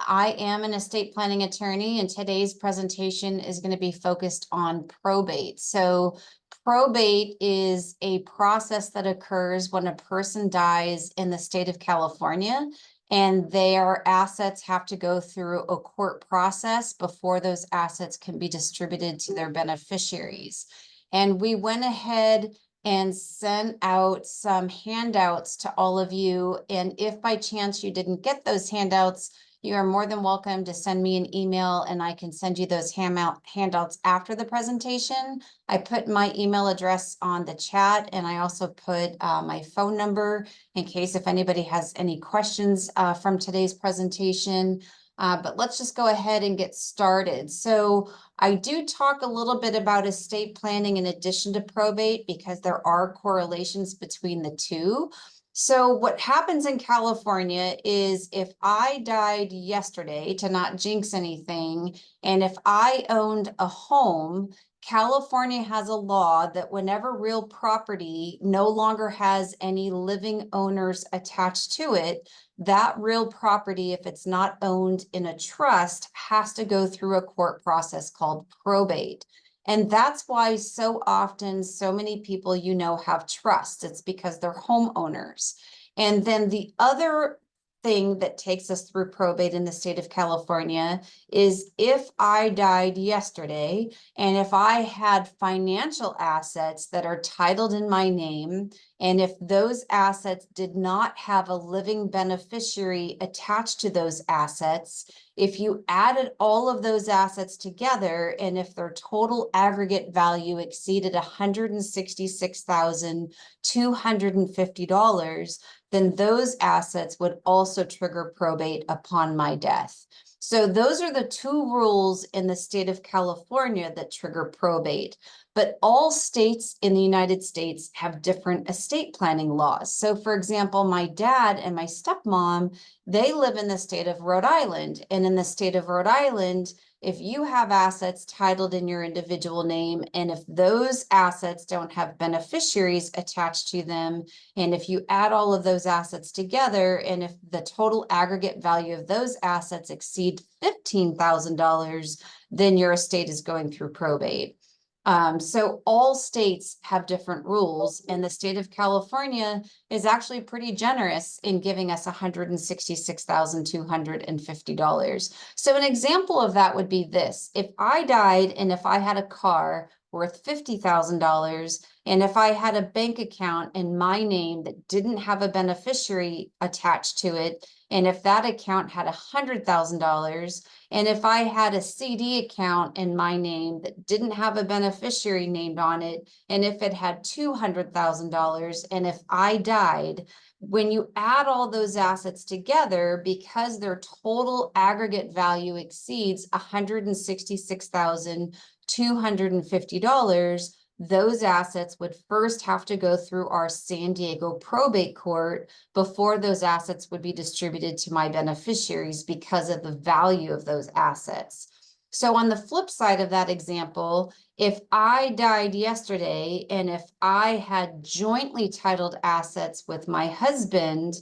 I am an estate planning attorney, and today's presentation is going to be focused on probate. So probate is a process that occurs when a person dies in the state of California, and their assets have to go through a court process before those assets can be distributed to their beneficiaries. And we went ahead and sent out some handouts to all of you. And if by chance you didn't get those handouts, you are more than welcome to send me an email and I can send you those handouts after the presentation. I put my email address on the chat, and I also put my phone number in case if anybody has any questions from today's presentation. But let's just go ahead and get started. So I do talk a little bit about estate planning in addition to probate because there are correlations between the two. So what happens in California is if I died yesterday, to not jinx anything, and if I owned a home, California has a law that whenever real property no longer has any living owners attached to it, that real property, if it's not owned in a trust, has to go through a court process called probate. And that's why so often so many people, have trusts. It's because they're homeowners. And then the other thing that takes us through probate in the state of California is if I died yesterday and if I had financial assets that are titled in my name, and if those assets did not have a living beneficiary attached to those assets, if you added all of those assets together, and if their total aggregate value exceeded $166,250, then those assets would also trigger probate upon my death. So those are the two rules in the state of California that trigger probate. But all states in the United States have different estate planning laws. So for example, my dad and my stepmom, they live in the state of Rhode Island. And in the state of Rhode Island, if you have assets titled in your individual name, and if those assets don't have beneficiaries attached to them, and if you add all of those assets together, and if the total aggregate value of those assets exceed $15,000, then your estate is going through probate. So all states have different rules, and the state of California is actually pretty generous in giving us $166,250. So an example of that would be this. If I died and if I had a car worth $50,000, and if I had a bank account in my name that didn't have a beneficiary attached to it, and if that account had $100,000, and if I had a CD account in my name that didn't have a beneficiary named on it, and if it had $200,000, and if I died, when you add all those assets together, because their total aggregate value exceeds $166,250, those assets would first have to go through our San Diego probate court before those assets would be distributed to my beneficiaries because of the value of those assets. So on the flip side of that example, if I died yesterday and if I had jointly titled assets with my husband,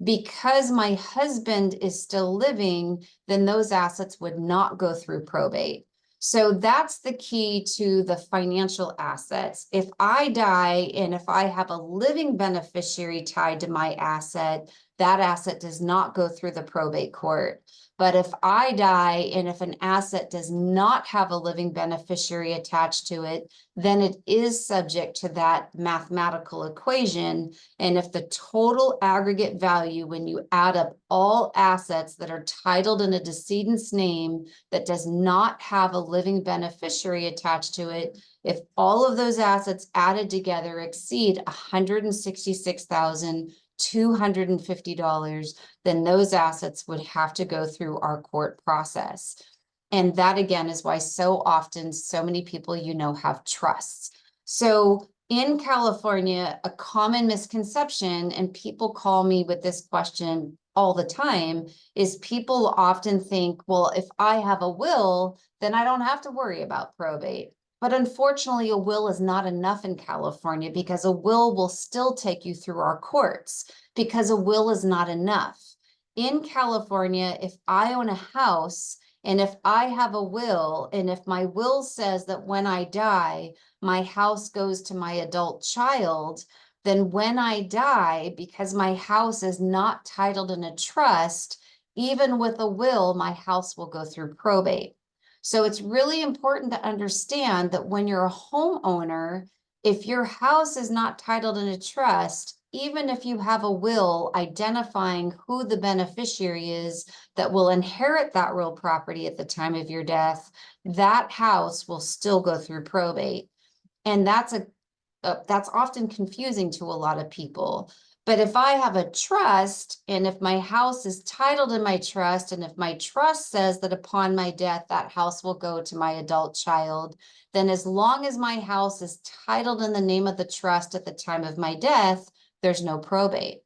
because my husband is still living, then those assets would not go through probate. So that's the key to the financial assets. If I die and if I have a living beneficiary tied to my asset, that asset does not go through the probate court. But if I die and if an asset does not have a living beneficiary attached to it, then it is subject to that mathematical equation. And if the total aggregate value, when you add up all assets that are titled in a decedent's name that does not have a living beneficiary attached to it, if all of those assets added together exceed $166,250, then those assets would have to go through our court process. And that again is why so often so many people have trusts. So in California, a common misconception, and people call me with this question all the time, is people often think, well, if I have a will, then I don't have to worry about probate. But unfortunately, a will is not enough in California because a will still take you through our courts because a will is not enough. in California, if I own a house and if I have a will, and if my will says that when I die, my house goes to my adult child, then when I die, because my house is not titled in a trust, even with a will, my house will go through probate. So it's really important to understand that when you're a homeowner, if your house is not titled in a trust, even if you have a will identifying who the beneficiary is that will inherit that real property at the time of your death, that house will still go through probate. And that's often confusing to a lot of people. But if I have a trust, and if my house is titled in my trust, and if my trust says that upon my death, that house will go to my adult child, then as long as my house is titled in the name of the trust at the time of my death, there's no probate.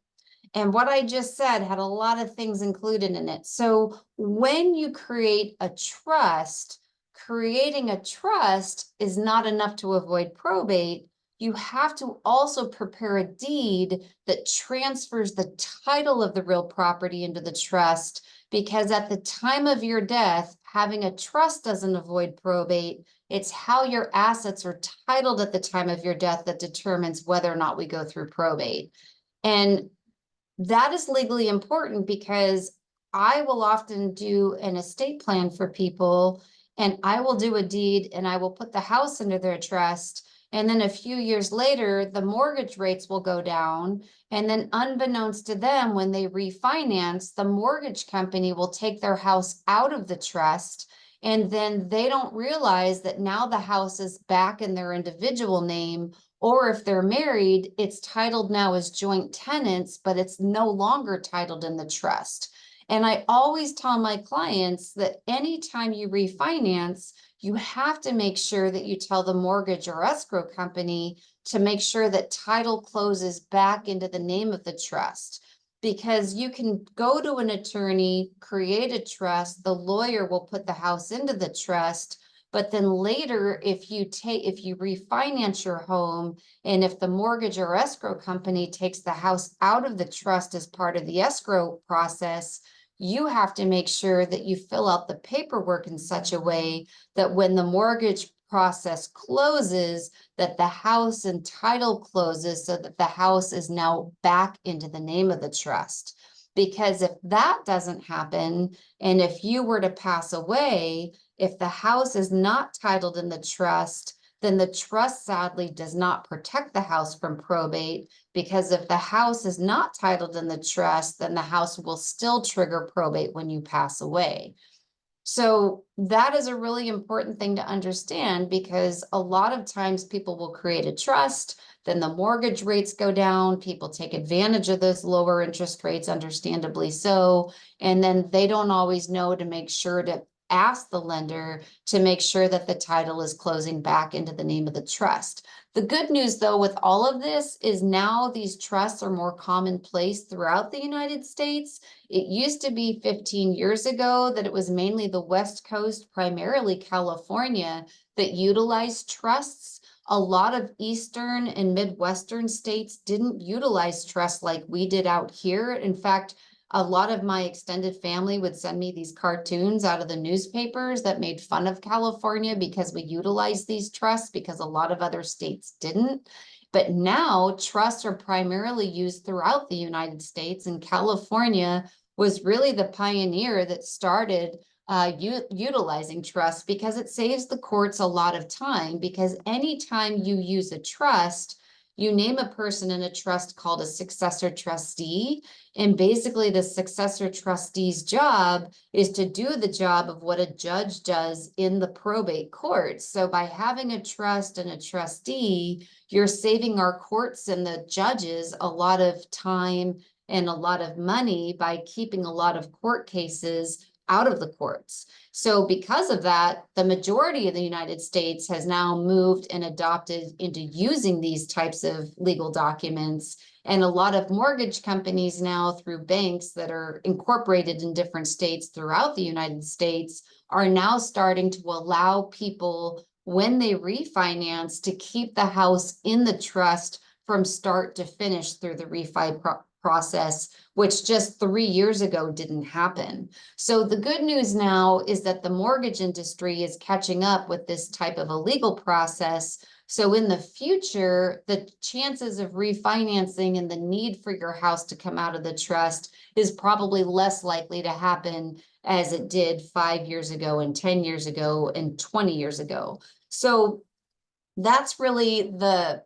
And what I just said had a lot of things included in it. So when you create a trust, creating a trust is not enough to avoid probate. You have to also prepare a deed that transfers the title of the real property into the trust, because at the time of your death, having a trust doesn't avoid probate. It's how your assets are titled at the time of your death that determines whether or not we go through probate. And that is legally important because I will often do an estate plan for people, and I will do a deed and I will put the house under their trust. And then a few years later, the mortgage rates will go down. And then unbeknownst to them, when they refinance, the mortgage company will take their house out of the trust. And then they don't realize that now the house is back in their individual name. Or if they're married, it's titled now as joint tenants, but it's no longer titled in the trust. And I always tell my clients that anytime you refinance, you have to make sure that you tell the mortgage or escrow company to make sure that title closes back into the name of the trust. Because you can go to an attorney, create a trust, the lawyer will put the house into the trust. But then later, if you refinance your home, and if the mortgage or escrow company takes the house out of the trust as part of the escrow process, you have to make sure that you fill out the paperwork in such a way that when the mortgage process closes, that the house and title closes so that the house is now back into the name of the trust. Because if that doesn't happen, and if you were to pass away, if the house is not titled in the trust, then the trust sadly does not protect the house from probate, because if the house is not titled in the trust, then the house will still trigger probate when you pass away. So that is a really important thing to understand, because a lot of times people will create a trust, then the mortgage rates go down, people take advantage of those lower interest rates, understandably so, and then they don't always know to make sure to ask the lender to make sure that the title is closing back into the name of the trust. The good news, though, with all of this is now these trusts are more commonplace throughout the United States. It used to be 15 years ago that it was mainly the West Coast, primarily California, that utilized trusts. A lot of Eastern and Midwestern states didn't utilize trusts like we did out here. In fact, a lot of my extended family would send me these cartoons out of the newspapers that made fun of California because we utilized these trusts, because a lot of other states didn't. But now trusts are primarily used throughout the United States, and California was really the pioneer that started utilizing trusts, because it saves the courts a lot of time. Because anytime you use a trust, you name a person in a trust called a successor trustee. And basically the successor trustee's job is to do the job of what a judge does in the probate court. So by having a trust and a trustee, you're saving our courts and the judges a lot of time and a lot of money by keeping a lot of court cases out of the courts. So because of that, the majority of the United States has now moved and adopted into using these types of legal documents. And a lot of mortgage companies now, through banks that are incorporated in different states throughout the United States, are now starting to allow people, when they refinance, to keep the house in the trust from start to finish through the refi process, which just 3 years ago didn't happen. So the good news now is that the mortgage industry is catching up with this type of a legal process. So in the future, the chances of refinancing and the need for your house to come out of the trust is probably less likely to happen as it did 5 years ago and 10 years ago and 20 years ago. So that's really the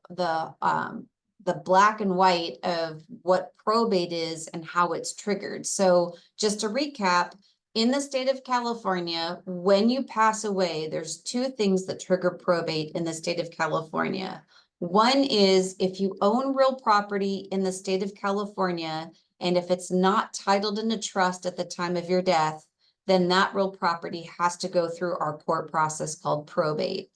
black and white of what probate is and how it's triggered. So just to recap, in the state of California, when you pass away, there's two things that trigger probate in the state of California. One is if you own real property in the state of California, and if it's not titled in a trust at the time of your death, then that real property has to go through our court process called probate.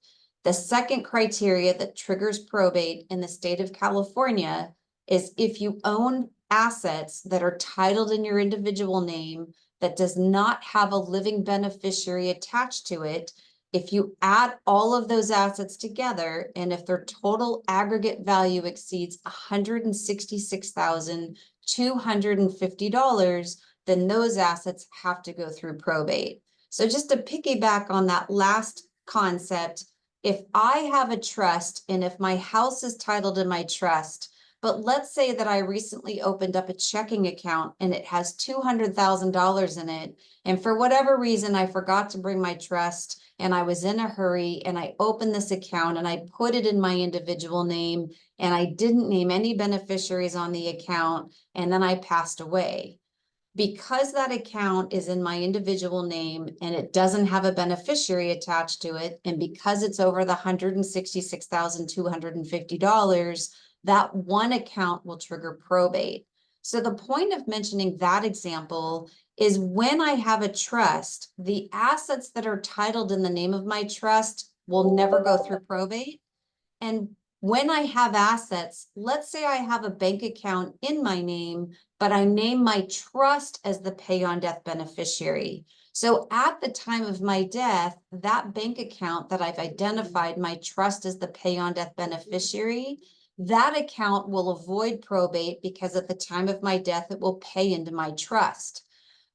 The second criteria that triggers probate in the state of California is if you own assets that are titled in your individual name that does not have a living beneficiary attached to it. If you add all of those assets together, and if their total aggregate value exceeds $166,250, then those assets have to go through probate. So just to piggyback on that last concept, if I have a trust and if my house is titled in my trust, but let's say that I recently opened up a checking account and it has $200,000 in it, and for whatever reason, I forgot to bring my trust and I was in a hurry and I opened this account and I put it in my individual name and I didn't name any beneficiaries on the account, and then I passed away. Because that account is in my individual name and it doesn't have a beneficiary attached to it, and because it's over the $166,250, that one account will trigger probate. So the point of mentioning that example is when I have a trust, the assets that are titled in the name of my trust will never go through probate. And when I have assets, let's say I have a bank account in my name, but I name my trust as the pay on death beneficiary. So at the time of my death, that bank account that I've identified my trust as the pay on death beneficiary, that account will avoid probate because at the time of my death, it will pay into my trust.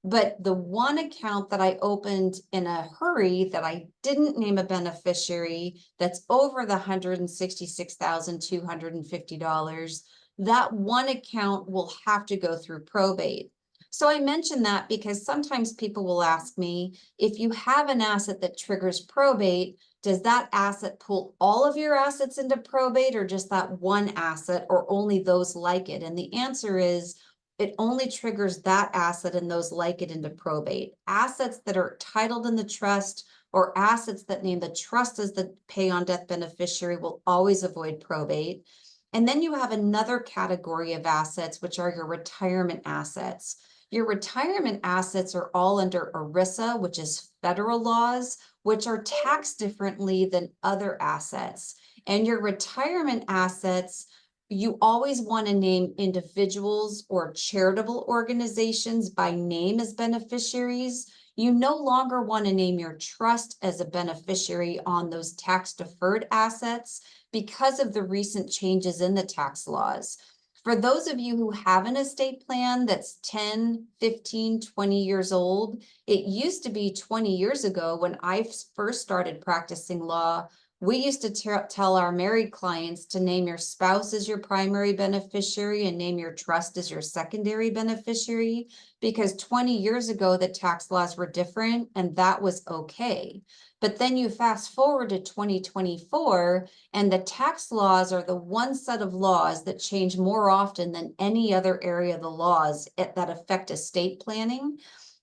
But the one account that I opened in a hurry that I didn't name a beneficiary that's over the $166,250, that one account will have to go through probate. So I mention that because sometimes people will ask me, if you have an asset that triggers probate, does that asset pull all of your assets into probate or just that one asset or only those like it? And the answer is, it only triggers that asset and those like it into probate. Assets that are titled in the trust or assets that name the trust as the pay on death beneficiary will always avoid probate. And then you have another category of assets, which are your retirement assets. Your retirement assets are all under ERISA, which is federal laws, which are taxed differently than other assets. And your retirement assets, you always want to name individuals or charitable organizations by name as beneficiaries. You no longer want to name your trust as a beneficiary on those tax deferred assets because of the recent changes in the tax laws. For those of you who have an estate plan that's 10, 15, 20 years old, it used to be 20 years ago when I first started practicing law, we used to tell our married clients to name your spouse as your primary beneficiary and name your trust as your secondary beneficiary, because 20 years ago, the tax laws were different and that was okay. But then you fast forward to 2024 and the tax laws are the one set of laws that change more often than any other area of the laws that affect estate planning.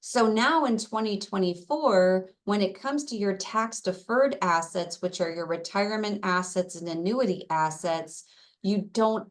So now in 2024, when it comes to your tax deferred assets, which are your retirement assets and annuity assets, you don't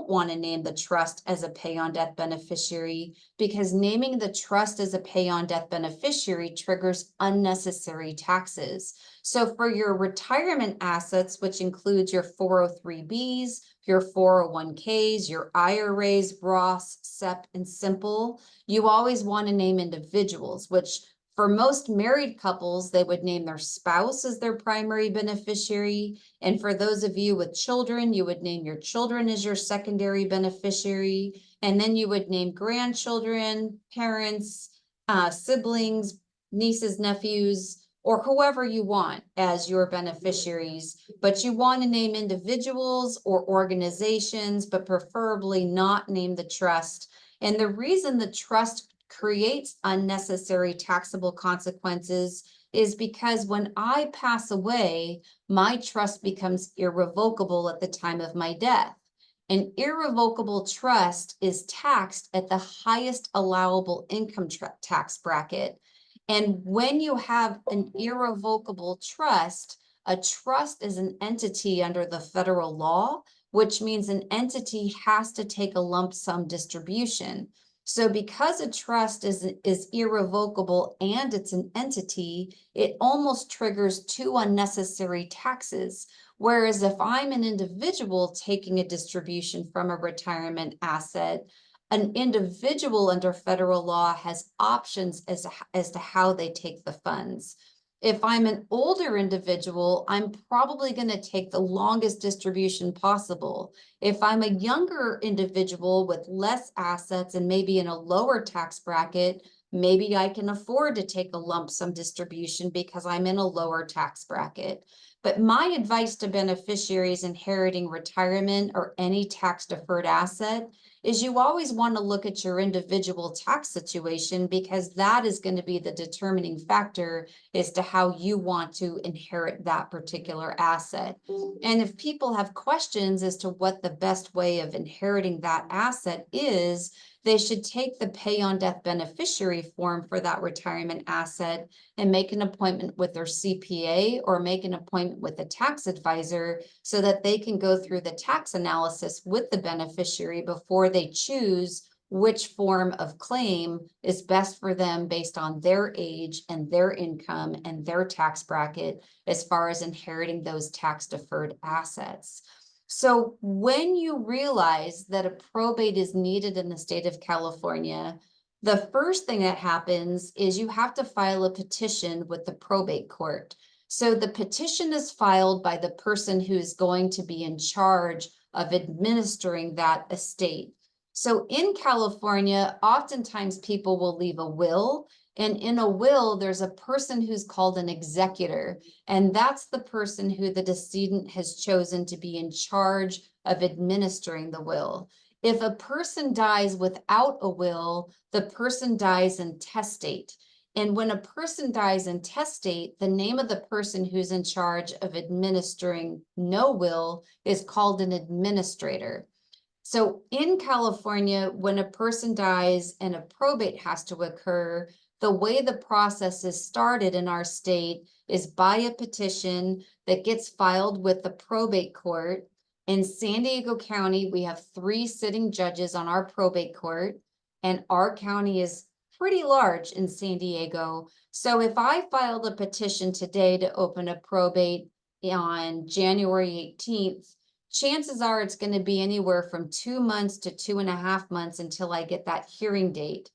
want to name the trust as a pay on death beneficiary because naming the trust as a pay on death beneficiary triggers unnecessary taxes. So for your retirement assets, which includes your 403Bs, your 401Ks, your IRAs, Roths, SEP, and Simple, you always want to name individuals, which For most married couples, they would name their spouse as their primary beneficiary. And for those of you with children, you would name your children as your secondary beneficiary. And then you would name grandchildren, parents, siblings, nieces, nephews, or whoever you want as your beneficiaries. But you want to name individuals or organizations, but preferably not name the trust. And the reason the trust creates unnecessary taxable consequences is because when I pass away, my trust becomes irrevocable at the time of my death. An irrevocable trust is taxed at the highest allowable income tax bracket. And when you have an irrevocable trust, a trust is an entity under the federal law, which means an entity has to take a lump sum distribution. So because a trust is irrevocable and it's an entity, it almost triggers two unnecessary taxes. Whereas if I'm an individual taking a distribution from a retirement asset, an individual under federal law has options as to how they take the funds. If I'm an older individual, I'm probably going to take the longest distribution possible. If I'm a younger individual with less assets and maybe in a lower tax bracket, maybe I can afford to take a lump sum distribution because I'm in a lower tax bracket. But my advice to beneficiaries inheriting retirement or any tax deferred asset is you always want to look at your individual tax situation, because that is going to be the determining factor as to how you want to inherit that particular asset. And if people have questions as to what the best way of inheriting that asset is, they should take the pay on death beneficiary form for that retirement asset and make an appointment with their CPA or make an appointment with a tax advisor so that they can go through the tax analysis with the beneficiary before they choose which form of claim is best for them based on their age and their income and their tax bracket as far as inheriting those tax deferred assets. So when you realize that a probate is needed in the state of California, the first thing that happens is you have to file a petition with the probate court. So the petition is filed by the person who is going to be in charge of administering that estate. So in California, oftentimes people will leave a will, and in a will, there's a person who's called an executor, and that's the person who the decedent has chosen to be in charge of administering the will. If a person dies without a will, the person dies intestate. And when a person dies intestate, the name of the person who's in charge of administering no will is called an administrator. So in California, when a person dies and a probate has to occur, the way the process is started in our state is by a petition that gets filed with the probate court. In San Diego County, we have 3 sitting judges on our probate court, and our county is pretty large in San Diego. So if I filed a petition today to open a probate on January 18th, chances are it's going to be anywhere from 2 months to 2.5 months until I get that hearing date.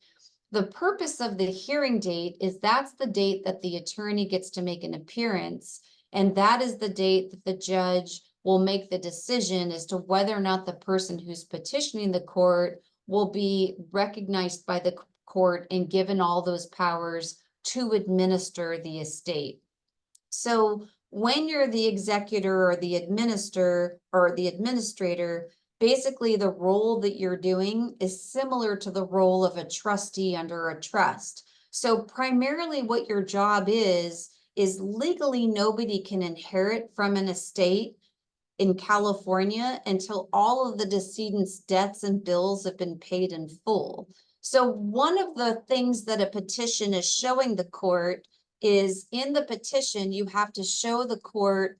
The purpose of the hearing date is that's the date that the attorney gets to make an appearance, and that is the date that the judge will make the decision as to whether or not the person who's petitioning the court will be recognized by the court and given all those powers to administer the estate. So when you're the executor or the administrator, basically the role that you're doing is similar to the role of a trustee under a trust. So primarily what your job is legally nobody can inherit from an estate in California until all of the decedent's debts and bills have been paid in full. So one of the things that a petition is showing the court is, in the petition, you have to show the court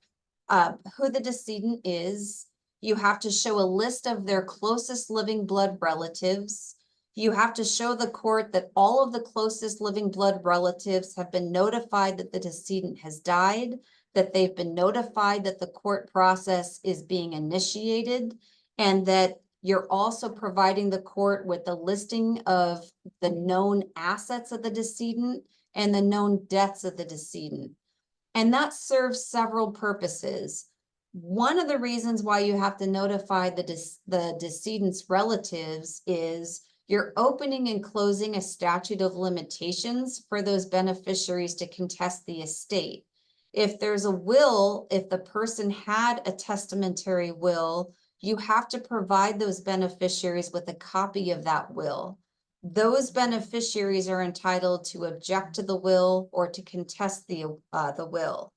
who the decedent is. You have to show a list of their closest living blood relatives. You have to show the court that all of the closest living blood relatives have been notified that the decedent has died, that they've been notified that the court process is being initiated, and that you're also providing the court with a listing of the known assets of the decedent, and the known deaths of the decedent. And that serves several purposes. One of the reasons why you have to notify the decedent's relatives is you're opening and closing a statute of limitations for those beneficiaries to contest the estate. If there's a will, if the person had a testamentary will, you have to provide those beneficiaries with a copy of that will. Those beneficiaries are entitled to object to the will or to contest the will.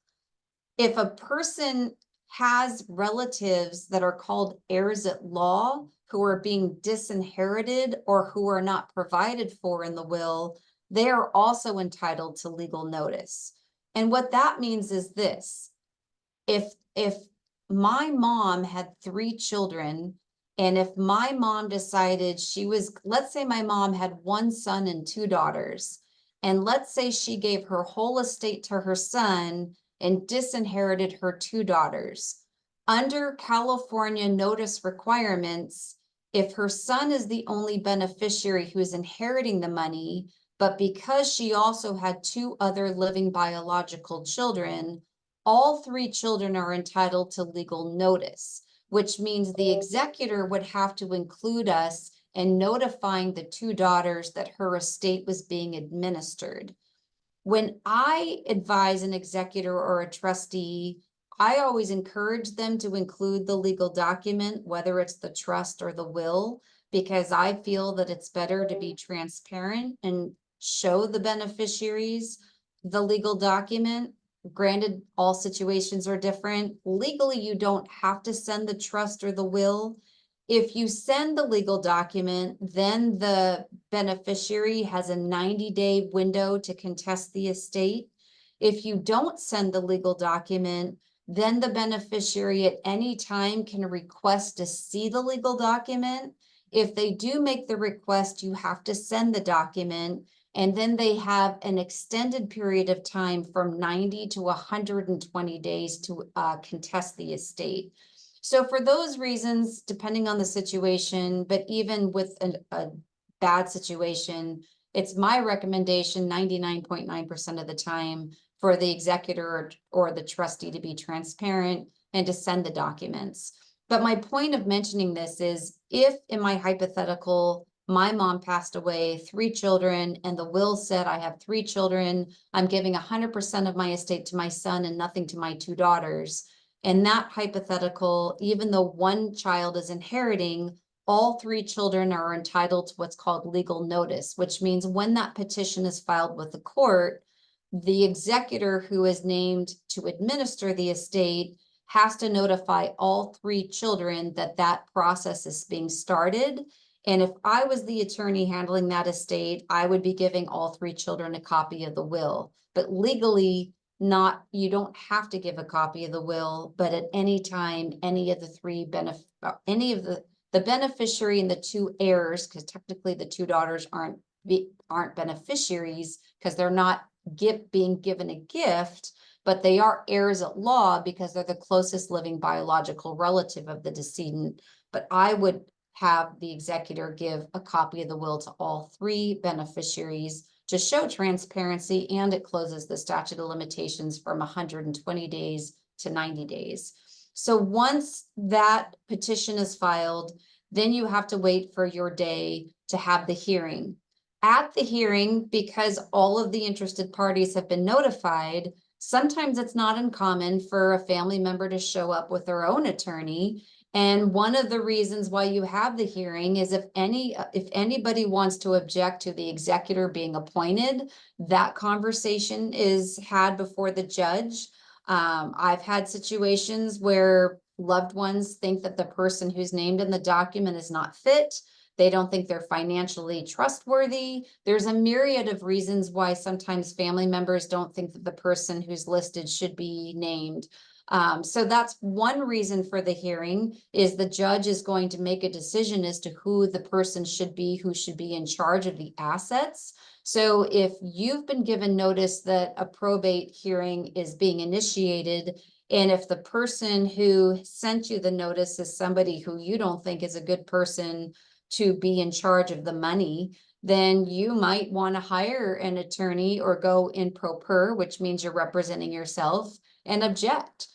If a person has relatives that are called heirs at law who are being disinherited or who are not provided for in the will, they are also entitled to legal notice. And what that means is this: if my mom had 3 children, and if my mom decided she was, let's say my mom had 1 son and 2 daughters, and let's say she gave her whole estate to her son and disinherited her 2 daughters. Under California notice requirements, if her son is the only beneficiary who is inheriting the money, but because she also had 2 other living biological children, all 3 children are entitled to legal notice, which means the executor would have to include us in notifying the 2 daughters that her estate was being administered. When I advise an executor or a trustee, I always encourage them to include the legal document, whether it's the trust or the will, because I feel that it's better to be transparent and show the beneficiaries the legal document. Granted, all situations are different. Legally, you don't have to send the trust or the will. If you send the legal document, then the beneficiary has a 90-day window to contest the estate. If you don't send the legal document, then the beneficiary at any time can request to see the legal document. If they do make the request, you have to send the document, and then they have an extended period of time from 90 to 120 days to contest the estate. So for those reasons, depending on the situation, but even with a bad situation, it's my recommendation 99.9% of the time for the executor or the trustee to be transparent and to send the documents. But my point of mentioning this is, if in my hypothetical, my mom passed away, 3 children, and the will said I have 3 children, I'm giving 100% of my estate to my son and nothing to my 2 daughters. In that hypothetical, even though 1 child is inheriting, all 3 children are entitled to what's called legal notice, which means when that petition is filed with the court, the executor who is named to administer the estate has to notify all 3 children that that process is being started. And if I was the attorney handling that estate, I would be giving all 3 children a copy of the will. But legally, you don't have to give a copy of the will, but at any time, any of the 3 any of the beneficiary and the 2 heirs, because technically the 2 daughters aren't beneficiaries because they're not being given a gift, but they are heirs at law because they're the closest living biological relative of the decedent. But I would have the executor give a copy of the will to all 3 beneficiaries to show transparency, and it closes the statute of limitations from 120 days to 90 days. So once that petition is filed, then you have to wait for your day to have the hearing. At the hearing, because all of the interested parties have been notified, sometimes it's not uncommon for a family member to show up with their own attorney. And one of the reasons why you have the hearing is if anybody wants to object to the executor being appointed, that conversation is had before the judge. I've had situations where loved ones think that the person who's named in the document is not fit. They don't think they're financially trustworthy. There's a myriad of reasons why sometimes family members don't think that the person who's listed should be named. So that's one reason for the hearing, is the judge is going to make a decision as to who the person should be, who should be in charge of the assets. So if you've been given notice that a probate hearing is being initiated, and if the person who sent you the notice is somebody who you don't think is a good person to be in charge of the money, then you might want to hire an attorney or go in pro per, which means you're representing yourself, and object.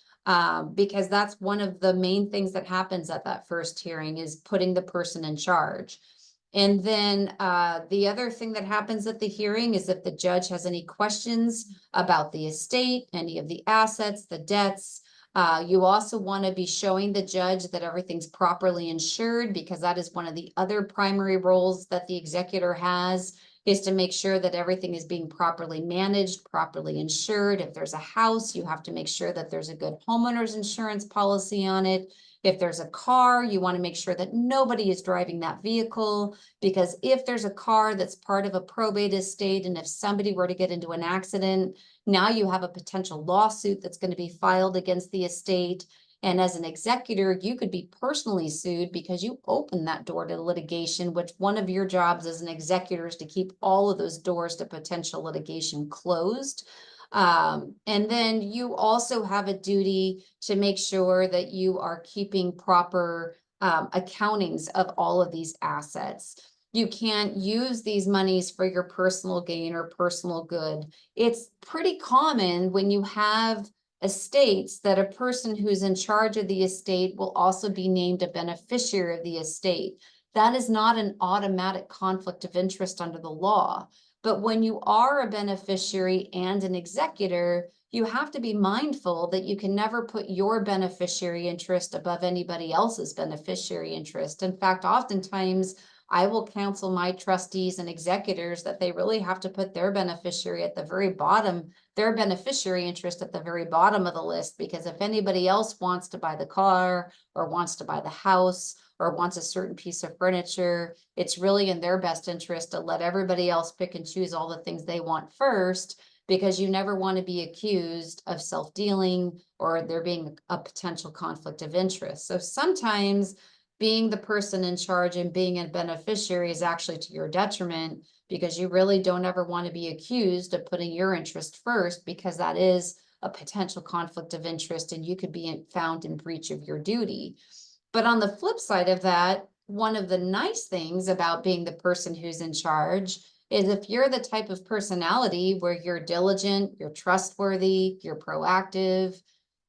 Because that's one of the main things that happens at that first hearing is putting the person in charge. And then the other thing that happens at the hearing is if the judge has any questions about the estate, any of the assets, the debts, you also want to be showing the judge that everything's properly insured, because that is one of the other primary roles that the executor has, is to make sure that everything is being properly managed, properly insured. If there's a house, you have to make sure that there's a good homeowner's insurance policy on it. If there's a car, you want to make sure that nobody is driving that vehicle, because if there's a car that's part of a probate estate, and if somebody were to get into an accident, now you have a potential lawsuit that's going to be filed against the estate. And as an executor, you could be personally sued because you opened that door to litigation, which one of your jobs as an executor is to keep all of those doors to potential litigation closed. And then you also have a duty to make sure that you are keeping proper accountings of all of these assets. You can't use these monies for your personal gain or personal good. It's pretty common when you have estates that a person who's in charge of the estate will also be named a beneficiary of the estate. That is not an automatic conflict of interest under the law. But when you are a beneficiary and an executor, you have to be mindful that you can never put your beneficiary interest above anybody else's beneficiary interest. In fact, oftentimes I will counsel my trustees and executors that they really have to put their beneficiary at the very bottom, their beneficiary interest at the very bottom of the list, because if anybody else wants to buy the car or wants to buy the house or wants a certain piece of furniture, it's really in their best interest to let everybody else pick and choose all the things they want first, because you never want to be accused of self-dealing or there being a potential conflict of interest. So sometimes being the person in charge and being a beneficiary is actually to your detriment, because you really don't ever want to be accused of putting your interest first, because that is a potential conflict of interest and you could be found in breach of your duty. But on the flip side of that, one of the nice things about being the person who's in charge is if you're the type of personality where you're diligent, you're trustworthy, you're proactive,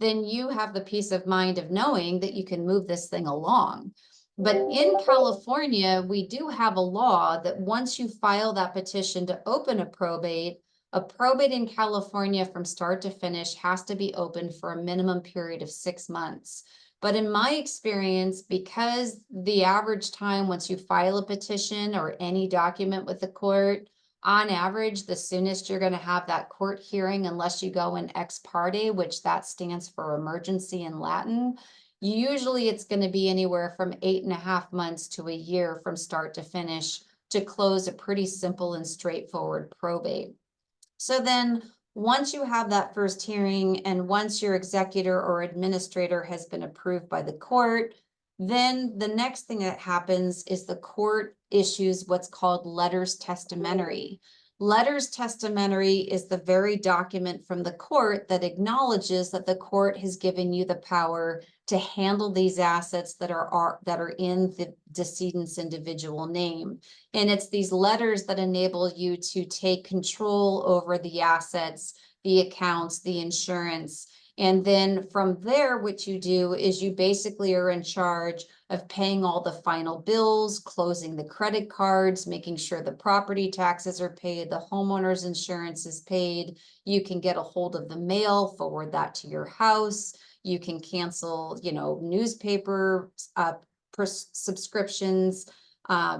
then you have the peace of mind of knowing that you can move this thing along. But in California, we do have a law that once you file that petition to open a probate in California from start to finish has to be open for a minimum period of 6 months. But in my experience, because the average time once you file a petition or any document with the court, on average, the soonest you're going to have that court hearing, unless you go in ex parte, which that stands for emergency in Latin, usually it's going to be anywhere from 8.5 months to a year from start to finish to close a pretty simple and straightforward probate. So then once you have that first hearing and once your executor or administrator has been approved by the court, then the next thing that happens is the court issues what's called letters testamentary. Letters testamentary is the very document from the court that acknowledges that the court has given you the power to handle these assets that are in the decedent's individual name. And it's these letters that enable you to take control over the assets, the accounts, the insurance. And then from there, what you do is you basically are in charge of paying all the final bills, closing the credit cards, making sure the property taxes are paid, the homeowner's insurance is paid. You can get a hold of the mail, forward that to your house. You can cancel, newspaper subscriptions.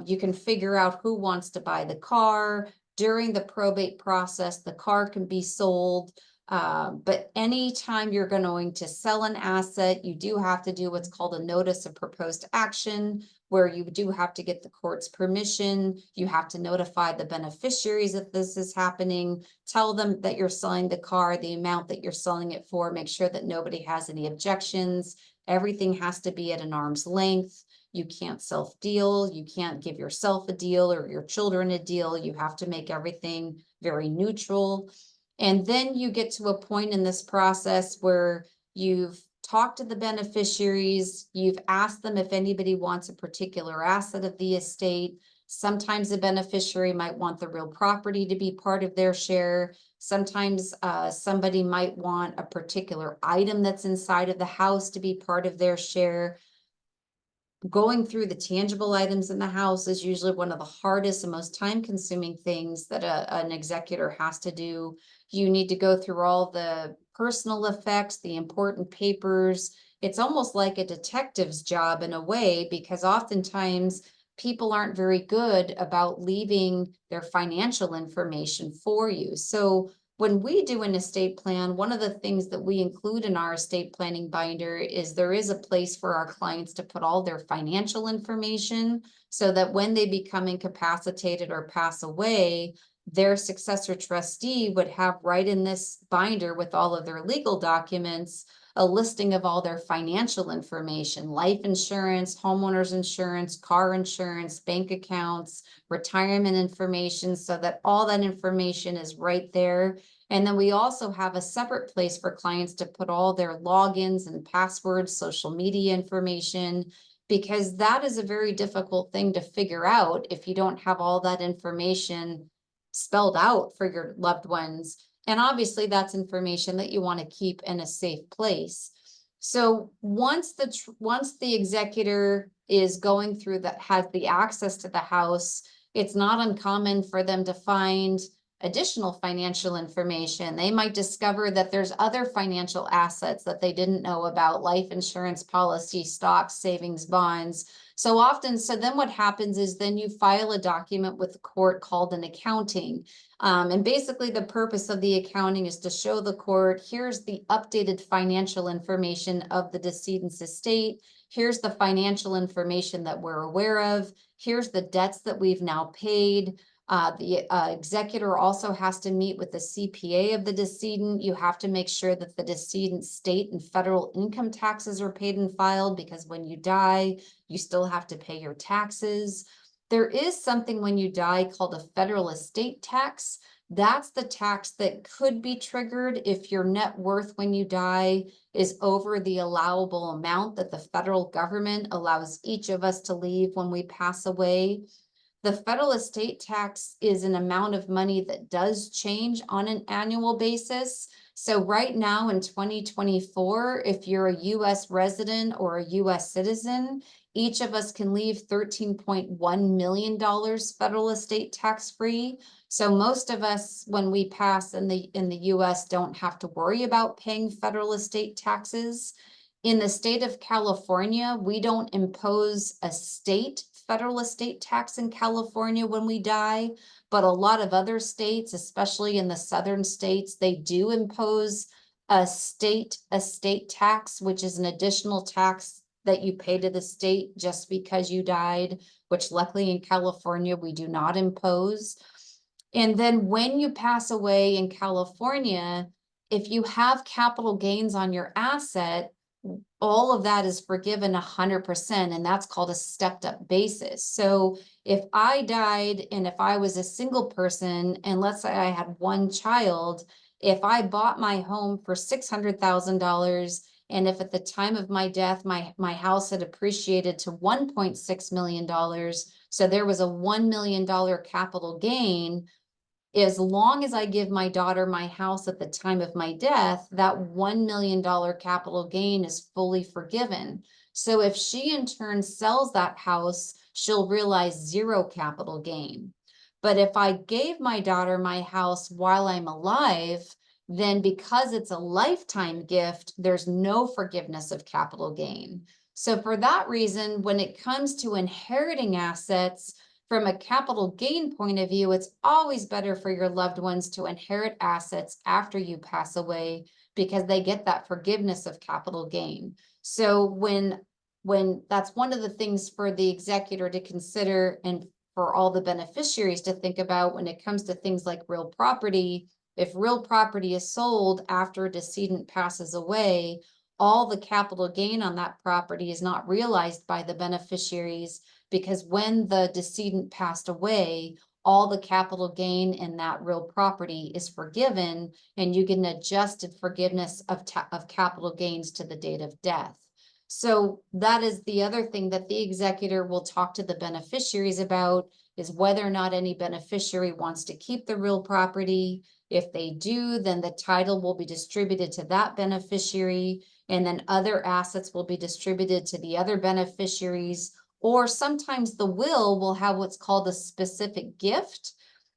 You can figure out who wants to buy the car. During the probate process, the car can be sold. But anytime you're going to sell an asset, you do have to do what's called a notice of proposed action, where you do have to get the court's permission. You have to notify the beneficiaries that this is happening, tell them that you're selling the car, the amount that you're selling it for, make sure that nobody has any objections. Everything has to be at an arm's length. You can't self-deal. You can't give yourself a deal or your children a deal. You have to make everything very neutral. And then you get to a point in this process where you've talked to the beneficiaries, you've asked them if anybody wants a particular asset of the estate. Sometimes the beneficiary might want the real property to be part of their share. Sometimes somebody might want a particular item that's inside of the house to be part of their share. Going through the tangible items in the house is usually one of the hardest and most time-consuming things that an executor has to do. You need to go through all the personal effects, the important papers. It's almost like a detective's job in a way, because oftentimes people aren't very good about leaving their financial information for you. So when we do an estate plan, one of the things that we include in our estate planning binder is there is a place for our clients to put all their financial information, so that when they become incapacitated or pass away, their successor trustee would have right in this binder with all of their legal documents a listing of all their financial information: life insurance, homeowners insurance, car insurance, bank accounts, retirement information, so that all that information is right there. And then we also have a separate place for clients to put all their logins and passwords, social media information, because that is a very difficult thing to figure out if you don't have all that information spelled out for your loved ones. And obviously that's information that you want to keep in a safe place. So once the executor is going through that, has the access to the house, it's not uncommon for them to find additional financial information. They might discover that there's other financial assets that they didn't know about: life insurance policy, stocks, savings, bonds. So then what happens is then you file a document with the court called an accounting. And basically the purpose of the accounting is to show the court, here's the updated financial information of the decedent's estate. Here's the financial information that we're aware of. Here's the debts that we've now paid. The executor also has to meet with the CPA of the decedent. You have to make sure that the decedent's state and federal income taxes are paid and filed, because when you die, you still have to pay your taxes. There is something when you die called a federal estate tax. That's the tax that could be triggered if your net worth when you die is over the allowable amount that the federal government allows each of us to leave when we pass away. The federal estate tax is an amount of money that does change on an annual basis. So right now in 2024, if you're a US resident or a US citizen, each of us can leave $13.1 million federal estate tax free. So most of us, when we pass in the US, don't have to worry about paying federal estate taxes. In the state of California, we don't impose a state federal estate tax in California when we die, but a lot of other states, especially in the southern states, they do impose a state estate tax, which is an additional tax that you pay to the state just because you died, which luckily in California we do not impose. And then when you pass away in California, if you have capital gains on your asset, all of that is forgiven 100%, and that's called a stepped up basis. So if I died and if I was a single person, and let's say I had one child, if I bought my home for $600,000, and if at the time of my death, my house had appreciated to $1.6 million, so there was a $1 million capital gain, as long as I give my daughter my house at the time of my death, that $1 million capital gain is fully forgiven. So if she in turn sells that house, she'll realize zero capital gain. But if I gave my daughter my house while I'm alive, then because it's a lifetime gift, there's no forgiveness of capital gain. So for that reason, when it comes to inheriting assets, from a capital gain point of view, it's always better for your loved ones to inherit assets after you pass away, because they get that forgiveness of capital gain. So when that's one of the things for the executor to consider, and for all the beneficiaries to think about when it comes to things like real property. If real property is sold after a decedent passes away, all the capital gain on that property is not realized by the beneficiaries, because when the decedent passed away, all the capital gain in that real property is forgiven, and you get an adjusted forgiveness of capital gains to the date of death. So that is the other thing that the executor will talk to the beneficiaries about, is whether or not any beneficiary wants to keep the real property. If they do, then the title will be distributed to that beneficiary, and then other assets will be distributed to the other beneficiaries. Or sometimes the will have what's called a specific gift.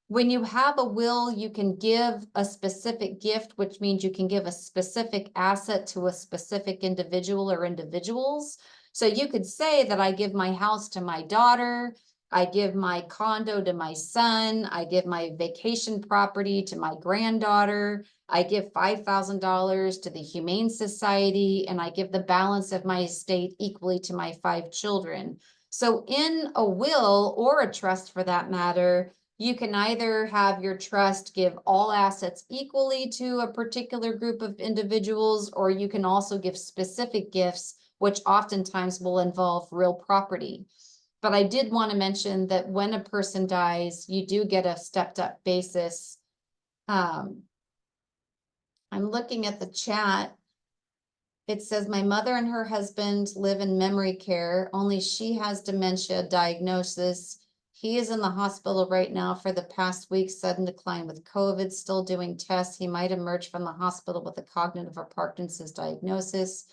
When you have a will, you can give a specific gift, which means you can give a specific asset to a specific individual or individuals. So you could say that I give my house to my daughter, I give my condo to my son, I give my vacation property to my granddaughter, I give $5,000 to the Humane Society, and I give the balance of my estate equally to my 5 children. So in a will, or a trust for that matter, you can either have your trust give all assets equally to a particular group of individuals, or you can also give specific gifts, which oftentimes will involve real property. But I did want to mention that when a person dies, you do get a stepped up basis. I'm looking at the chat. It says, my mother and her husband live in memory care. Only she has dementia diagnosis. He is in the hospital right now for the past week, sudden decline with COVID, still doing tests. He might emerge from the hospital with a cognitive or Parkinson's diagnosis.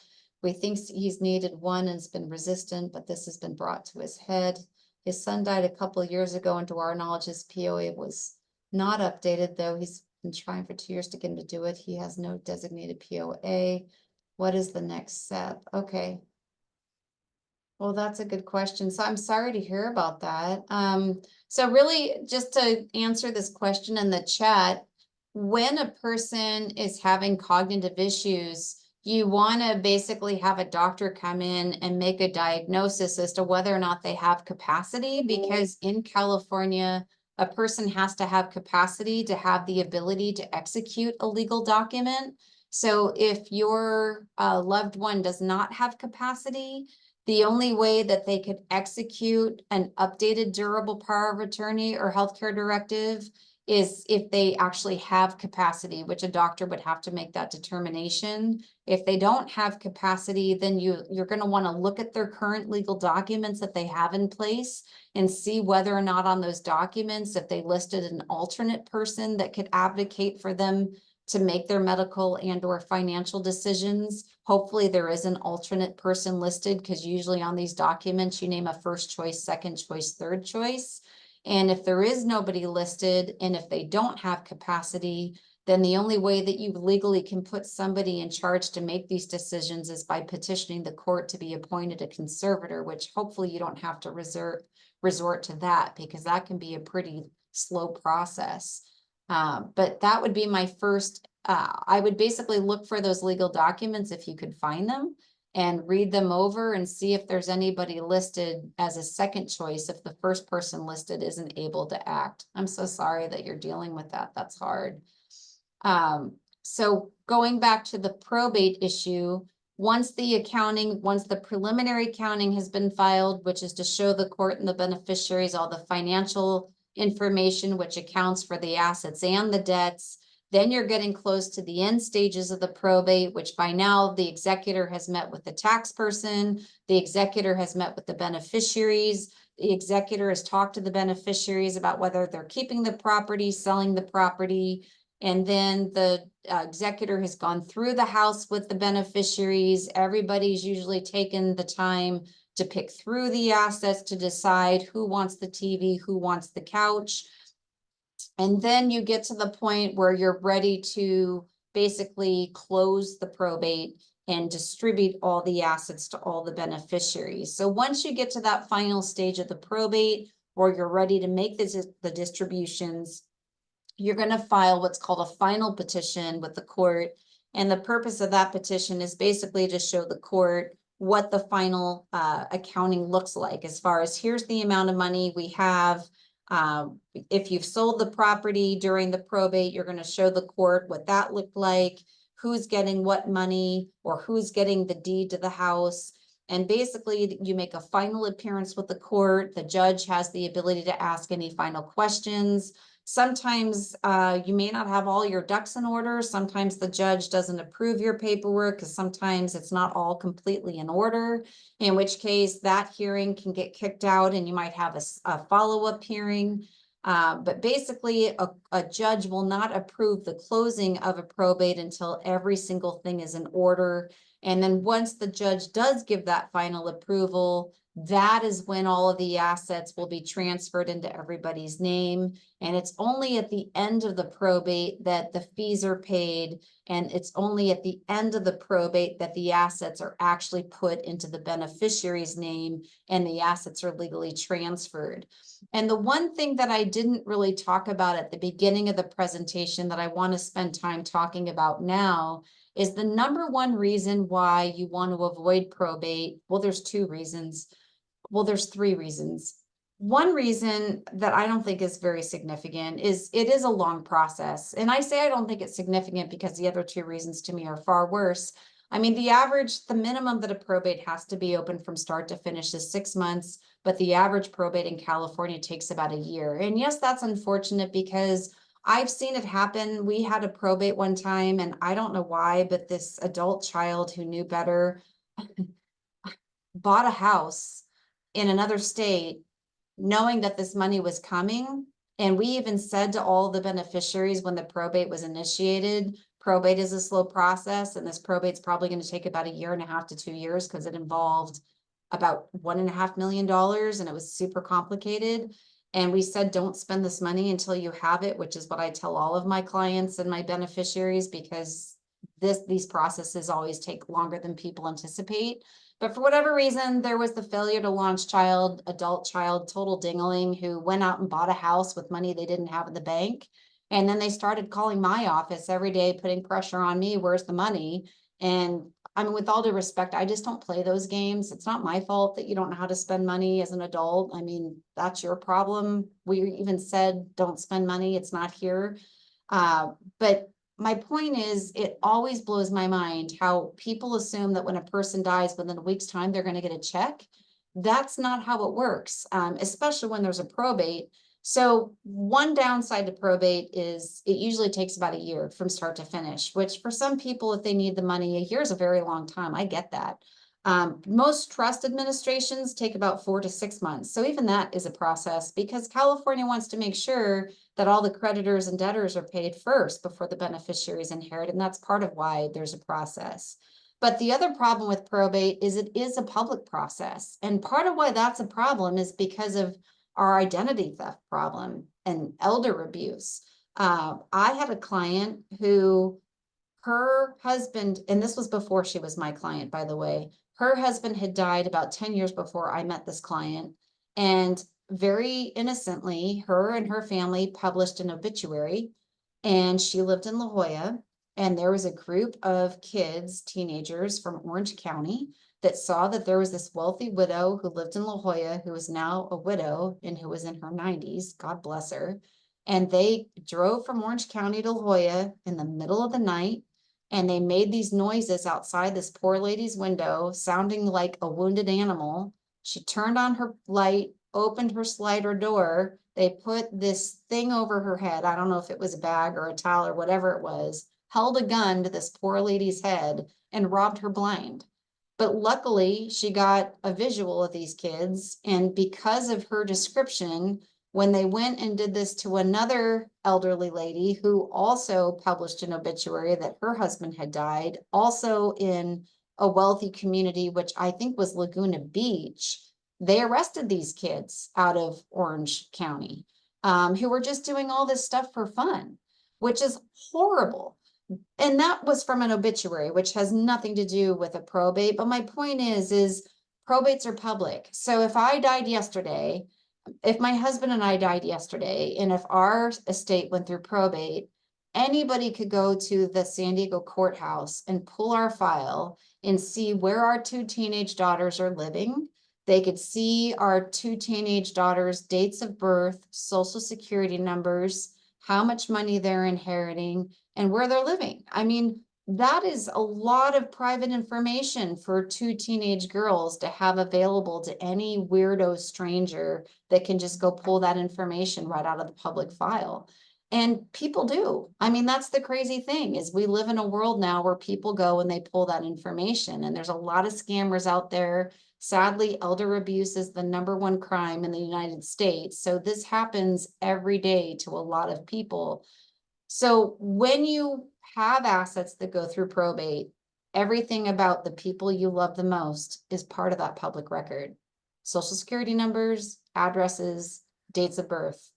We think he's needed one and has been resistant, but this has been brought to his head. His son died a couple of years ago, and to our knowledge, his POA was not updated, though he's been trying for 2 years to get him to do it. He has no designated POA. What is the next step? Okay. Well, that's a good question. So I'm sorry to hear about that. So really, just to answer this question in the chat, when a person is having cognitive issues, you want to basically have a doctor come in and make a diagnosis as to whether or not they have capacity, because in California, a person has to have capacity to have the ability to execute a legal document. So if your loved one does not have capacity, the only way that they could execute an updated durable power of attorney or healthcare directive is if they actually have capacity, which a doctor would have to make that determination. If they don't have capacity, then you're going to want to look at their current legal documents that they have in place and see whether or not on those documents, if they listed an alternate person that could advocate for them to make their medical and or financial decisions. Hopefully there is an alternate person listed, because usually on these documents, you name a first choice, second choice, third choice. And if there is nobody listed, and if they don't have capacity, then the only way that you legally can put somebody in charge to make these decisions is by petitioning the court to be appointed a conservator, which hopefully you don't have to resort to that, because that can be a pretty slow process. But that would be my first, I would basically look for those legal documents if you could find them, and read them over and see if there's anybody listed as a second choice if the first person listed isn't able to act. I'm so sorry that you're dealing with that. That's hard. So going back to the probate issue, once the preliminary accounting has been filed, which is to show the court and the beneficiaries all the financial information, which accounts for the assets and the debts, then you're getting close to the end stages of the probate, which by now the executor has met with the tax person, the executor has met with the beneficiaries, the executor has talked to the beneficiaries about whether they're keeping the property, selling the property, and then the executor has gone through the house with the beneficiaries. Everybody's usually taken the time to pick through the assets to decide who wants the TV, who wants the couch. And then you get to the point where you're ready to basically close the probate and distribute all the assets to all the beneficiaries. So once you get to that final stage of the probate, or you're ready to make the distributions, you're going to file what's called a final petition with the court. And the purpose of that petition is basically to show the court what the final accounting looks like, as far as here's the amount of money we have. If you've sold the property during the probate, you're going to show the court what that looked like, who's getting what money, or who's getting the deed to the house. And basically you make a final appearance with the court. The judge has the ability to ask any final questions. Sometimes you may not have all your ducks in order. Sometimes the judge doesn't approve your paperwork because sometimes it's not all completely in order, in which case that hearing can get kicked out and you might have a follow-up hearing. But basically, a judge will not approve the closing of a probate until every single thing is in order. And then once the judge does give that final approval, that is when all of the assets will be transferred into everybody's name. And it's only at the end of the probate that the fees are paid. And it's only at the end of the probate that the assets are actually put into the beneficiary's name and the assets are legally transferred. And the one thing that I didn't really talk about at the beginning of the presentation that I want to spend time talking about now is the number one reason why you want to avoid probate. Well, there's two reasons. Well, there's three reasons. One reason that I don't think is very significant is it is a long process. And I say I don't think it's significant because the other two reasons to me are far worse. I mean, the minimum that a probate has to be open from start to finish is 6 months, but the average probate in California takes about a year. And yes, that's unfortunate because I've seen it happen. We had a probate one time, and I don't know why, but this adult child who knew better bought a house in another state, knowing that this money was coming. And we even said to all the beneficiaries when the probate was initiated, probate is a slow process, and this probate's probably going to take about 1.5 to 2 years because it involved about $1.5 million and it was super complicated. And we said, don't spend this money until you have it, which is what I tell all of my clients and my beneficiaries, because these processes always take longer than people anticipate. But for whatever reason, there was the failure to launch adult child, total dingling, who went out and bought a house with money they didn't have in the bank. And then they started calling my office every day, putting pressure on me. Where's the money? And I mean, with all due respect, I just don't play those games. It's not my fault that you don't know how to spend money as an adult. I mean, that's your problem. We even said, don't spend money. It's not here. But my point is, it always blows my mind how people assume that when a person dies within a week's time, they're going to get a check. That's not how it works, especially when there's a probate. So one downside to probate is it usually takes about a year from start to finish, which for some people, if they need the money, a year is a very long time. I get that. Most trust administrations take about 4 to 6 months. So even that is a process because California wants to make sure that all the creditors and debtors are paid first before the beneficiaries inherit. And that's part of why there's a process. But the other problem with probate is it is a public process. And part of why that's a problem is because of our identity theft problem and elder abuse. I had a client who her husband, and this was before she was my client, by the way, her husband had died about 10 years before I met this client. And very innocently, her and her family published an obituary, and she lived in La Jolla. And there was a group of kids, teenagers from Orange County, that saw that there was this wealthy widow who lived in La Jolla, who is now a widow and who was in her 90s. God bless her. And they drove from Orange County to La Jolla in the middle of the night. And they made these noises outside this poor lady's window, sounding like a wounded animal. She turned on her light, opened her slider door. They put this thing over her head. I don't know if it was a bag or a towel or whatever it was, held a gun to this poor lady's head and robbed her blind. But luckily, she got a visual of these kids. And because of her description, when they went and did this to another elderly lady who also published an obituary that her husband had died, also in a wealthy community, which I think was Laguna Beach, they arrested these kids out of Orange County, who were just doing all this stuff for fun, which is horrible. And that was from an obituary, which has nothing to do with a probate. But my point is probates are public. So if I died yesterday, if my husband and I died yesterday, and if our estate went through probate, anybody could go to the San Diego courthouse and pull our file and see where our 2 teenage daughters are living. They could see our 2 teenage daughters' dates of birth, social security numbers, how much money they're inheriting, and where they're living. I mean, That is a lot of private information for two teenage girls to have available to any weirdo stranger that can just go pull that information right out of the public file. And people do. I mean, that's the crazy thing is we live in a world now where people go and they pull that information, and there's a lot of scammers out there. Sadly, elder abuse is the #1 crime in the United States. So this happens every day to a lot of people. So when you have assets that go through probate, everything about the people you love the most is part of that public record. Social security numbers, addresses, dates of birth,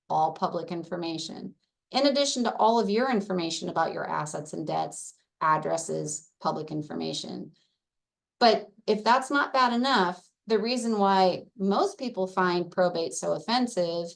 all public information. In addition to all of your information about your assets and debts, addresses, public information. But if that's not bad enough, the reason why most people find probate so offensive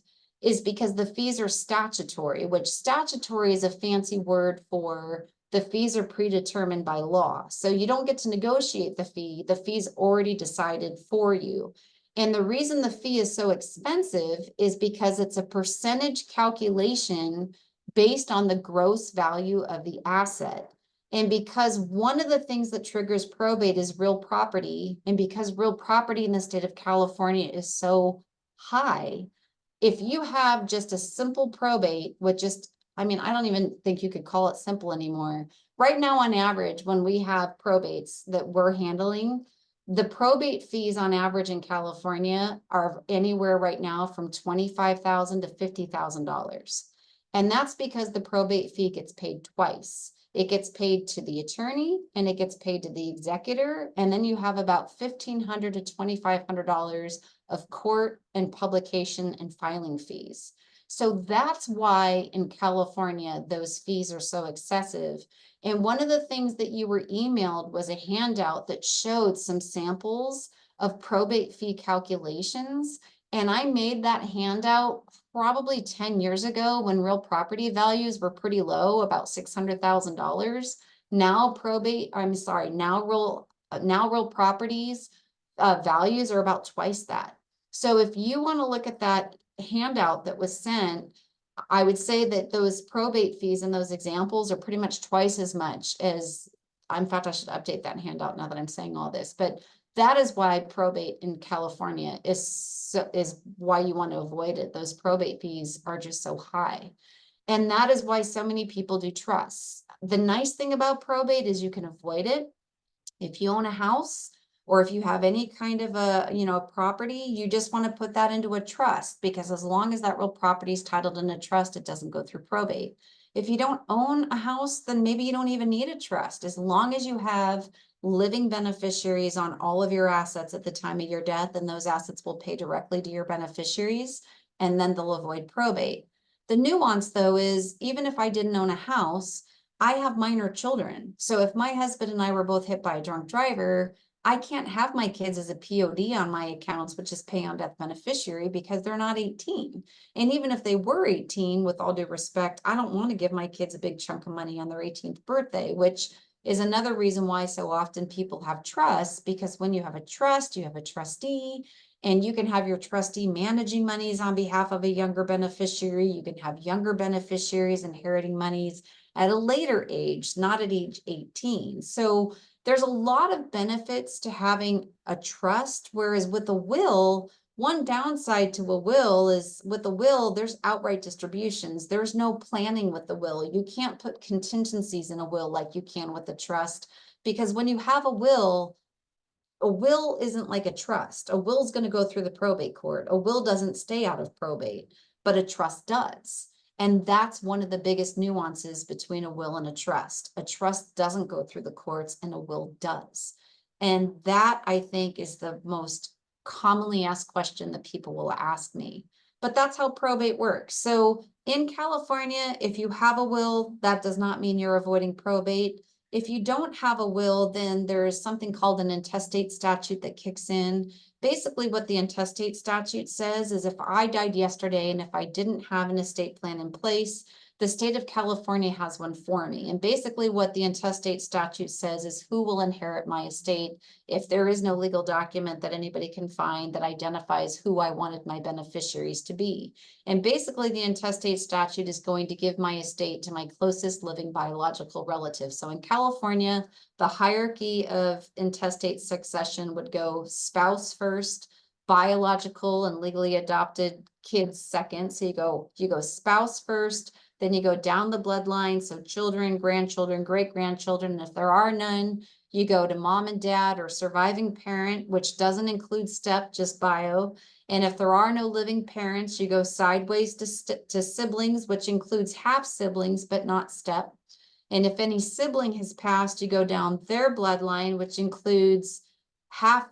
is because the fees are statutory, which statutory is a fancy word for the fees are predetermined by law. So you don't get to negotiate the fee's already decided for you. And the reason the fee is so expensive is because it's a percentage calculation based on the gross value of the asset. And because one of the things that triggers probate is real property, and because real property in the state of California is so high, if you have just a simple probate with just, I mean, I don't even think you could call it simple anymore. Right now, on average, when we have probates that we're handling, the probate fees on average in California are anywhere right now from $25,000 to $50,000. And that's because the probate fee gets paid twice. It gets paid to the attorney and it gets paid to the executor. And then you have about $1,500 to $2,500 of court and publication and filing fees. So that's why in California, those fees are so excessive. And one of the things that you were emailed was a handout that showed some samples of probate fee calculations. And I made that handout probably 10 years ago when real property values were pretty low, about $600,000. Now real properties values are about twice that. So if you want to look at that handout that was sent, I would say that those probate fees in those examples are pretty much twice as much as, in fact, I should update that handout now that I'm saying all this, but that is why probate in California is why you want to avoid it. Those probate fees are just so high. And that is why so many people do trusts. The nice thing about probate is you can avoid it. If you own a house or if you have any kind of a property, you just want to put that into a trust, because as long as that real property is titled in a trust, it doesn't go through probate. If you don't own a house, then maybe you don't even need a trust. As long as you have living beneficiaries on all of your assets at the time of your death, and those assets will pay directly to your beneficiaries, and then they'll avoid probate. The nuance, though, is even if I didn't own a house, I have minor children. So if my husband and I were both hit by a drunk driver, I can't have my kids as a POD on my accounts, which is pay on death beneficiary, because they're not 18. And even if they were 18, with all due respect, I don't want to give my kids a big chunk of money on their 18th birthday, which is another reason why so often people have trusts, because when you have a trust, you have a trustee, and you can have your trustee managing monies on behalf of a younger beneficiary. You can have younger beneficiaries inheriting monies at a later age, not at age 18. So there's a lot of benefits to having a trust, whereas with a will, one downside to a will is with a will, there's outright distributions. There's no planning with the will. You can't put contingencies in a will like you can with a trust, because when you have a will isn't like a trust. A will is going to go through the probate court. A will doesn't stay out of probate, but a trust does. And that's one of the biggest nuances between a will and a trust. A trust doesn't go through the courts and a will does. And that, I think, is the most commonly asked question that people will ask me. But that's how probate works. So in California, if you have a will, that does not mean you're avoiding probate. If you don't have a will, then there's something called an intestate statute that kicks in. Basically, what the intestate statute says is if I died yesterday and if I didn't have an estate plan in place, the state of California has one for me. And basically what the intestate statute says is who will inherit my estate if there is no legal document that anybody can find that identifies who I wanted my beneficiaries to be. And basically the intestate statute is going to give my estate to my closest living biological relative. So in California, the hierarchy of intestate succession would go spouse first, biological and legally adopted kids second. So you go spouse first, then you go down the bloodline. So children, grandchildren, great-grandchildren. And if there are none, you go to mom and dad or surviving parent, which doesn't include step, just bio. And if there are no living parents, you go sideways to siblings, which includes half siblings, but not step. And if any sibling has passed, you go down their bloodline, which includes half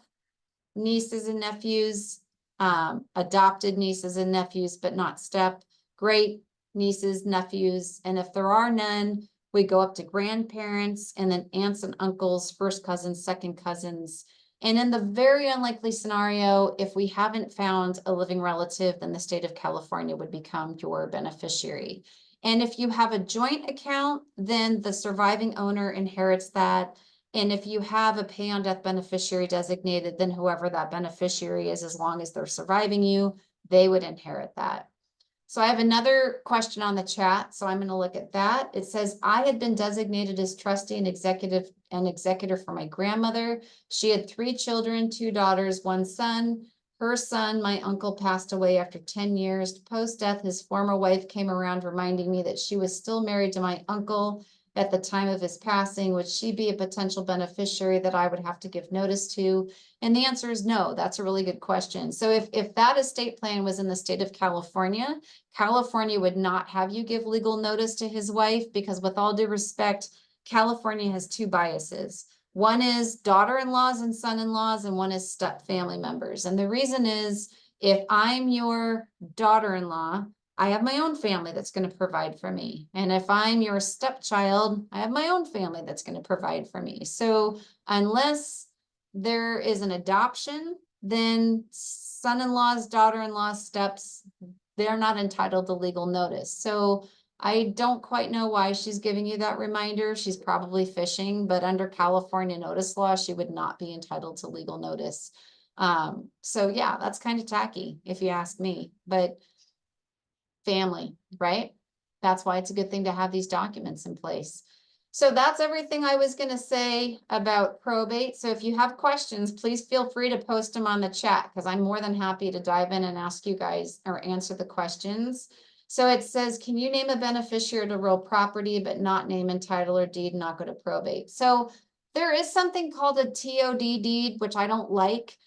nieces and nephews, adopted nieces and nephews, but not step, great nieces, nephews. And if there are none, we go up to grandparents and then aunts and uncles, first cousins, second cousins. And in the very unlikely scenario, if we haven't found a living relative, then the state of California would become your beneficiary. And if you have a joint account, then the surviving owner inherits that. And if you have a pay on death beneficiary designated, then whoever that beneficiary is, as long as they're surviving you, they would inherit that. So I have another question on the chat, so I'm going to look at that. It says, I had been designated as trustee and executor for my grandmother. She had 3 children, 2 daughters, 1 son. Her son, my uncle, passed away after 10 years. Post-death, his former wife came around reminding me that she was still married to my uncle at the time of his passing. Would she be a potential beneficiary that I would have to give notice to? And the answer is no. That's a really good question. So if that estate plan was in the state of California, California would not have you give legal notice to his wife, because with all due respect, California has 2 biases. One is daughter-in-laws and son-in-laws, and one is step family members. And the reason is, if I'm your daughter-in-law, I have my own family that's going to provide for me. And if I'm your stepchild, I have my own family that's going to provide for me. So unless there is an adoption, then son-in-laws, daughter-in-laws, steps, they're not entitled to legal notice. So I don't quite know why she's giving you that reminder. She's probably fishing, but under California notice law, she would not be entitled to legal notice. So yeah, that's kind of tacky if you ask me, but family, right? That's why it's a good thing to have these documents in place. So that's everything I was going to say about probate. So if you have questions, please feel free to post them on the chat, because I'm more than happy to dive in and ask you guys or answer the questions. So it says, can you name a beneficiary to real property, but not name and title or deed, not go to probate? So there is something called a TOD deed, which I don't like.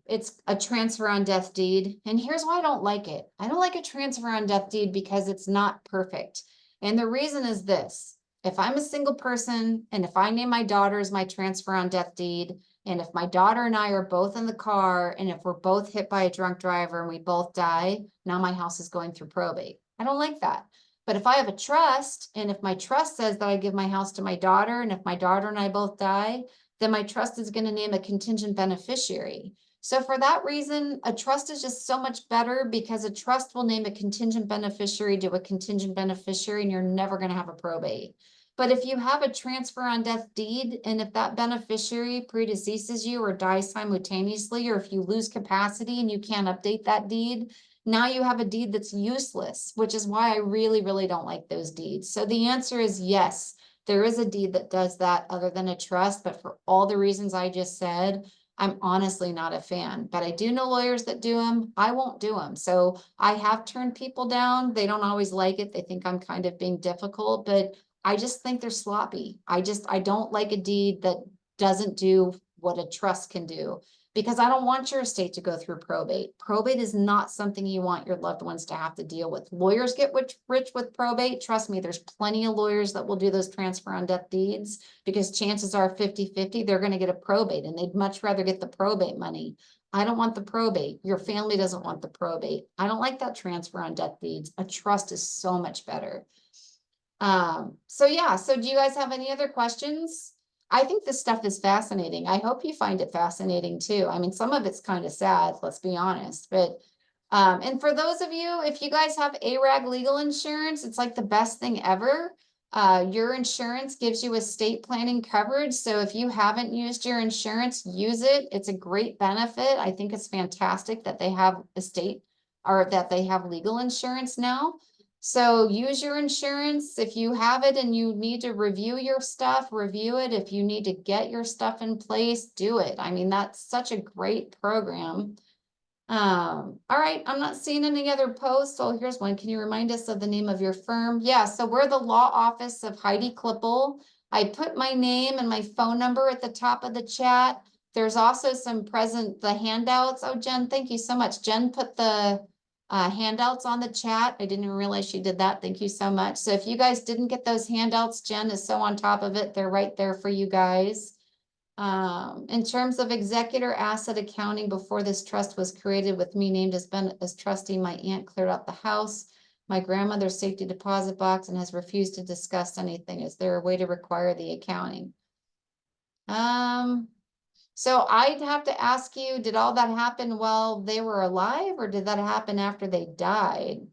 It's a transfer on death deed. And here's why I don't like it. I don't like a transfer on death deed because it's not perfect. And the reason is this. If I'm a single person and if I name my daughter as my transfer on death deed, and if my daughter and I are both in the car, and if we're both hit by a drunk driver and we both die, now my house is going through probate. I don't like that. But if I have a trust, and if my trust says that I give my house to my daughter, and if my daughter and I both die, then my trust is going to name a contingent beneficiary. So for that reason, a trust is just so much better, because a trust will name a contingent beneficiary to a contingent beneficiary, and you're never going to have a probate. But if you have a transfer on death deed, and if that beneficiary predeceases you or dies simultaneously, or if you lose capacity and you can't update that deed, now you have a deed that's useless, which is why I really, really don't like those deeds. So the answer is yes. There is a deed that does that other than a trust, but for all the reasons I just said, I'm honestly not a fan. But I do know lawyers that do them. I won't do them. So I have turned people down. They don't always like it. They think I'm kind of being difficult, but I just think they're sloppy. I don't like a deed that doesn't do what a trust can do, because I don't want your estate to go through probate. Probate is not something you want your loved ones to have to deal with. Lawyers get rich with probate. Trust me, there's plenty of lawyers that will do those transfer on death deeds, because chances are 50-50, they're going to get a probate, and they'd much rather get the probate money. I don't want the probate. Your family doesn't want the probate. I don't like that transfer on death deeds. A trust is so much better. So yeah, so do you guys have any other questions? I think this stuff is fascinating. I hope you find it fascinating too. I mean, some of it's kind of sad, let's be honest, but And for those of you, if you guys have ARAG legal insurance, it's like the best thing ever. Your insurance gives you estate planning coverage. So if you haven't used your insurance, use it. It's a great benefit. I think it's fantastic that they have estate or that they have legal insurance now. So use your insurance. If you have it and you need to review your stuff, review it. If you need to get your stuff in place, do it. I mean, that's such a great program. All right, I'm not seeing any other posts. So here's one. Can you remind us of the name of your firm? Yeah, so we're the law office of Heidi Klippel. I put my name and my phone number at the top of the chat. There's also the handouts. Oh, Jen, thank you so much. Jen put the handouts on the chat. I didn't even realize she did that. Thank you so much. So if you guys didn't get those handouts, Jen is so on top of it. They're right there for you guys. In terms of executor asset accounting, before this trust was created with me named as trustee, my aunt cleared out the house, my grandmother's safety deposit box, and has refused to discuss anything. Is there a way to require the accounting? So I'd have to ask you, did all that happen while they were alive, or did that happen after they died?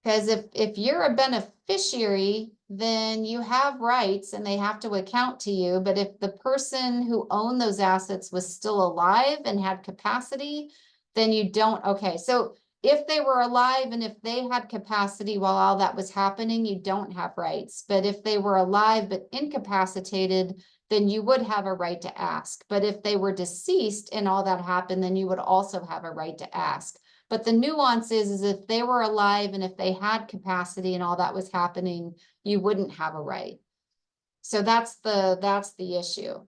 Because if you're a beneficiary, then you have rights and they have to account to you. But if the person who owned those assets was still alive and had capacity, then you don't. Okay, so if they were alive and if they had capacity while all that was happening, you don't have rights. But if they were alive but incapacitated, then you would have a right to ask. But if they were deceased and all that happened, then you would also have a right to ask. But the nuance is if they were alive and if they had capacity and all that was happening, you wouldn't have a right. So that's the issue.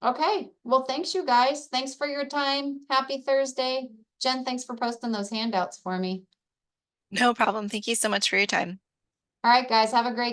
Okay, well, thanks you guys. Thanks for your time. Happy Thursday. Jen, thanks for posting those handouts for me. No problem. Thank you so much for your time. All right, guys, have a great